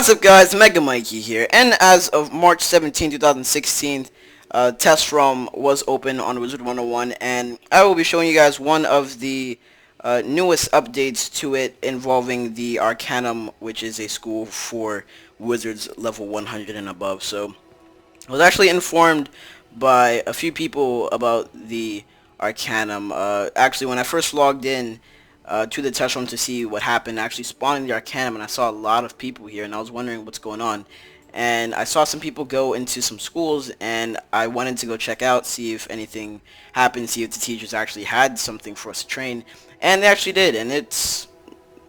What's up guys, MegaMikey here, and as of March 17, 2016, test ROM was open on Wizard101, and I will be showing you guys one of the newest updates to it involving the Arcanum, which is a school for wizards level 100 and above. So I was actually informed by a few people about the Arcanum. Actually, when I first logged in to the test room to see what happened, I actually spawned in the Arcanum, and I saw a lot of people here, and I was wondering what's going on. And I saw some people go into some schools, and I wanted to go check out, see if anything happened, see if the teachers actually had something for us to train. And they actually did, and it's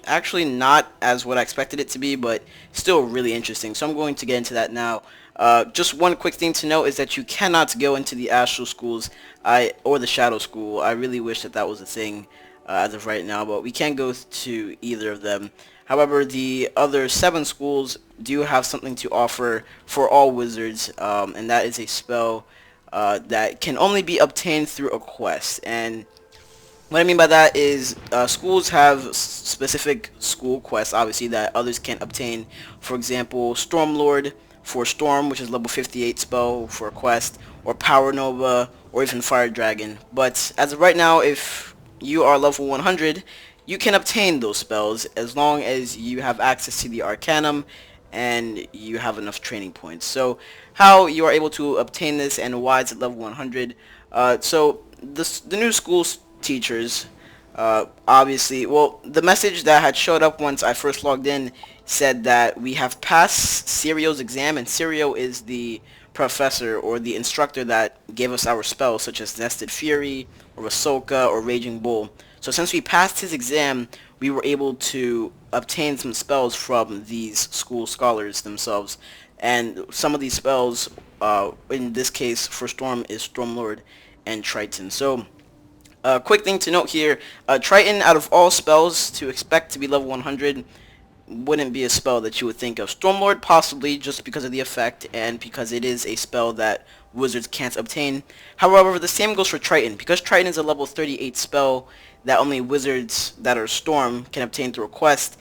actually not as what I expected it to be, but still really interesting. So I'm going to get into that now. Just one quick thing to note is that you cannot go into the astral schools or the shadow school. I really wish that that was a thing as of right now, but we can't go to either of them. However, the other 7 schools do have something to offer for all wizards, and that is a spell that can only be obtained through a quest. And what I mean by that is schools have specific school quests, obviously, that others can't obtain. For example, Stormlord for Storm, which is level 58 spell for a quest, or Power Nova, or even Fire Dragon. But as of right now, if you are level 100, you can obtain those spells as long as you have access to the Arcanum and you have enough training points. So how you are able to obtain this and why it's at level 100. So the new school's teachers, obviously, well, the message that had showed up once I first logged in said that we have passed Sirio's exam, and Sirio is the professor or the instructor that gave us our spells, such as Nested Fury or Ahsoka or Raging Bull. So since we passed his exam, we were able to obtain some spells from these school scholars themselves. And some of these spells, in this case for Storm, is Stormlord and Triton. So quick thing to note here, Triton, out of all spells to expect to be level 100, wouldn't be a spell that you would think of. Stormlord possibly, just because of the effect and because it is a spell that wizards can't obtain. However, the same goes for Triton. Because Triton is a level 38 spell that only wizards that are Storm can obtain through a quest,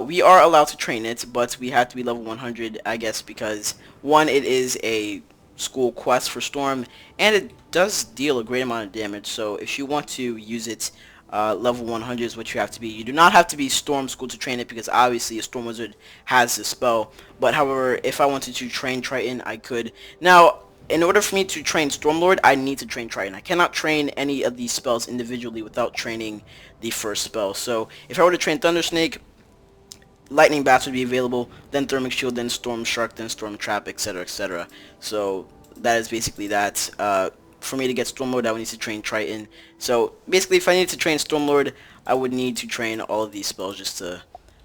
we are allowed to train it, but we have to be level 100, I guess, because one, it is a school quest for Storm, and it does deal a great amount of damage. So if you want to use it, level 100 is what you have to be. You do not have to be Storm School to train it, because obviously a Storm Wizard has the spell. But however, if I wanted to train Triton, I could. Now, in order for me to train Stormlord, I need to train Triton. I cannot train any of these spells individually without training the first spell. So if I were to train Thunder Snake, Lightning Bats would be available, then Thermic Shield, then Storm Shark, then Storm Trap, etc., etc. So that is basically that. For me to get Stormlord, I would need to train Triton. So basically, if I needed to train Stormlord, I would need to train all of these spells just to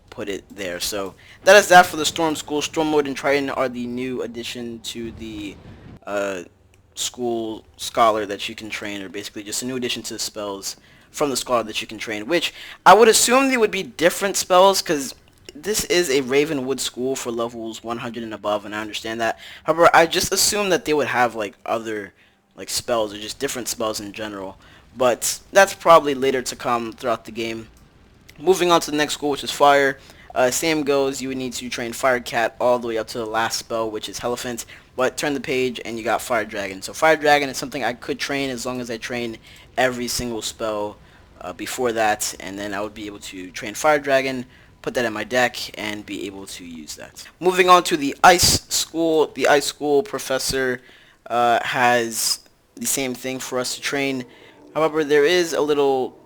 put it there. So that is that for the Storm School. Stormlord and Triton are the new addition to the school scholar that you can train, or basically just a new addition to the spells from the scholar that you can train, which I would assume they would be different spells, because this is a Ravenwood school for levels 100 and above, and I understand that. However, I just assume that they would have like other spells, or just different spells in general, but that's probably later to come throughout the game. Moving on to the next school, which is Fire. Same goes, you would need to train Fire Cat all the way up to the last spell, which is Elephant, but turn the page and you got Fire Dragon. So Fire Dragon is something I could train as long as I train every single spell before that, and then I would be able to train Fire Dragon, put that in my deck, and be able to use that. Moving on to the Ice School. The Ice School professor has the same thing for us to train. However, there is a little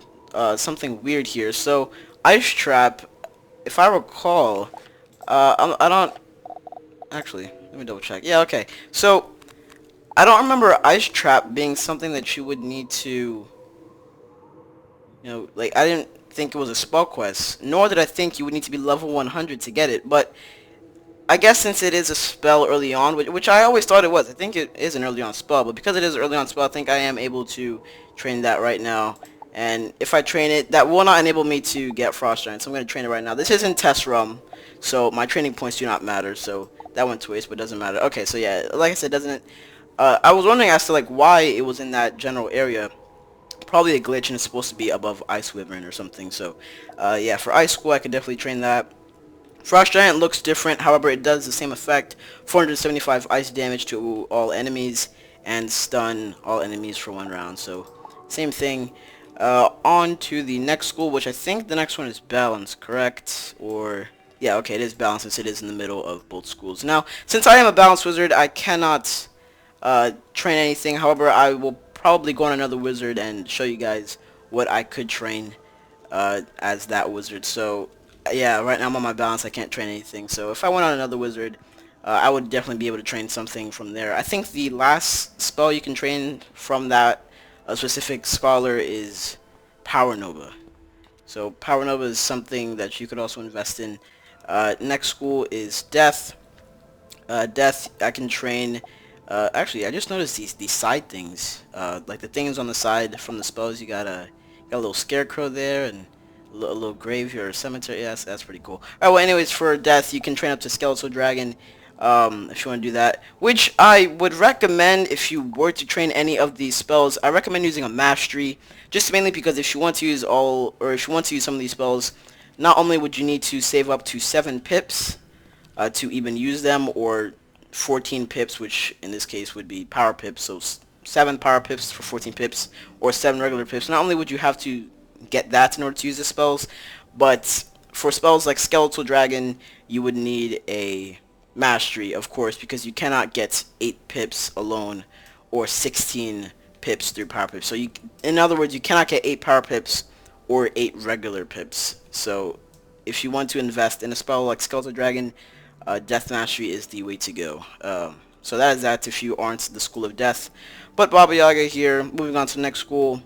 something weird here. So Ice Trap, if I recall, I don't actually, let me double check. Yeah, okay. So I don't remember Ice Trap being something that you would need to, like, I didn't think it was a spell quest, nor did I think you would need to be level 100 to get it. But I guess since it is a spell early on, which I always thought it was, I think it is an early on spell, but because it is an early on spell, I think I am able to train that right now. And if I train it, that will not enable me to get Frost Giant, so I'm going to train it right now. This is in test ROM, so my training points do not matter, so that went to waste, but it doesn't matter. Okay, so yeah, like I said, doesn't. I was wondering as to like why it was in that general area. Probably a glitch, and it's supposed to be above Ice Wyvern or something. So yeah, for Ice School, I could definitely train that. Frost Giant looks different, however it does the same effect, 475 ice damage to all enemies, and stun all enemies for 1 round, so same thing. On to the next school, which I think the next one is Balance, correct? Or, yeah, okay, it is Balance since it is in the middle of both schools. Now, since I am a Balance Wizard, I cannot train anything, however I will probably go on another wizard and show you guys what I could train as that wizard. So yeah, right now I'm on my balance. I can't train anything. So if I went on another wizard, I would definitely be able to train something from there. I think the last spell you can train from that specific scholar is Power Nova. So Power Nova is something that you could also invest in. Next school is Death. Death, I can train. Actually, I just noticed these side things. Like the things on the side from the spells. You got a little scarecrow there and a little graveyard or cemetery. Yeah, that's pretty cool. Alright, well, anyways, for Death, you can train up to Skeletal Dragon. If you want to do that, which I would recommend if you were to train any of these spells. I recommend using a mastery, just mainly because if you want to use some of these spells, not only would you need to save up to 7 pips to even use them, or 14 pips, which in this case would be power pips, so 7 power pips for 14 pips, or 7 regular pips. Not only would you have to get that in order to use the spells, but for spells like Skeletal Dragon, you would need a mastery, of course, because you cannot get 8 pips alone, or 16 pips through power pips. So in other words, you cannot get 8 power pips or 8 regular pips. So if you want to invest in a spell like Skeletal Dragon, Death Mastery is the way to go. So that is that if you aren't the School of Death. But Baba Yaga here, moving on to the next school,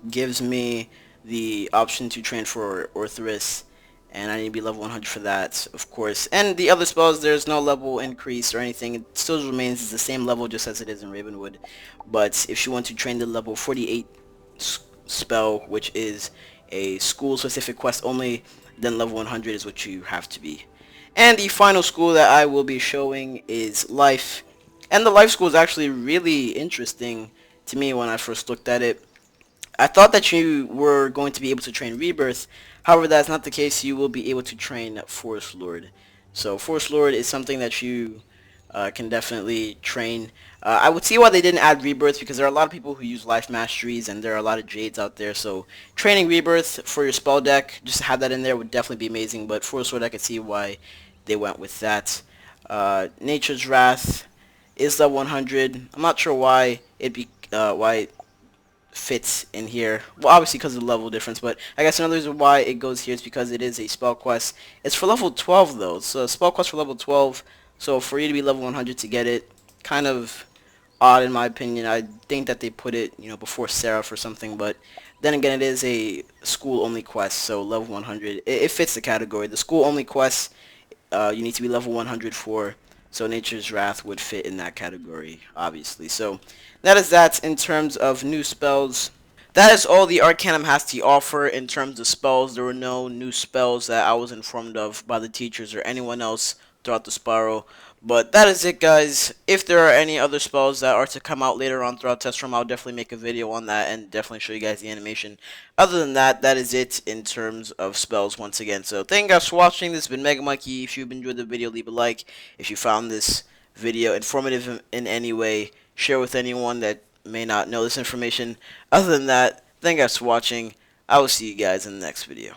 gives me the option to train for Orthoris, and I need to be level 100 for that, of course. And the other spells, there's no level increase or anything. It still remains the same level just as it is in Ravenwood. But if you want to train the level 48 spell, which is a school-specific quest only, then level 100 is what you have to be. And the final school that I will be showing is Life. And the Life school is actually really interesting to me when I first looked at it. I thought that you were going to be able to train Rebirth. However, that's not the case. You will be able to train Forest Lord. So Forest Lord is something that you can definitely train. I would see why they didn't add Rebirth, because there are a lot of people who use Life Masteries, and there are a lot of Jades out there. So training Rebirth for your spell deck, just to have that in there, would definitely be amazing. But Forest Lord, I could see why they went with that. Nature's Wrath is level 100. I'm not sure why it fits in here. Well, obviously because of the level difference, but I guess another reason why it goes here is because it is a spell quest. It's for level 12 though, so a spell quest for level 12. So for you to be level 100 to get it, kind of odd in my opinion. I think that they put it, before Seraph or something, but then again, it is a school-only quest, so level 100, it fits the category. The school-only quest, you need to be level 100 for, so Nature's Wrath would fit in that category, obviously. So that is that in terms of new spells. That is all the Arcanum has to offer in terms of spells. There were no new spells that I was informed of by the teachers or anyone else throughout the spiral. But that is it, guys. If there are any other spells that are to come out later on throughout Test Room, I'll definitely make a video on that and definitely show you guys the animation. Other than that, that is it in terms of spells once again. So thank you guys for watching. This has been MegaMikey. If you've enjoyed the video, leave a like. If you found this video informative in any way, share with anyone that may not know this information. Other than that, thank you guys for watching. I will see you guys in the next video.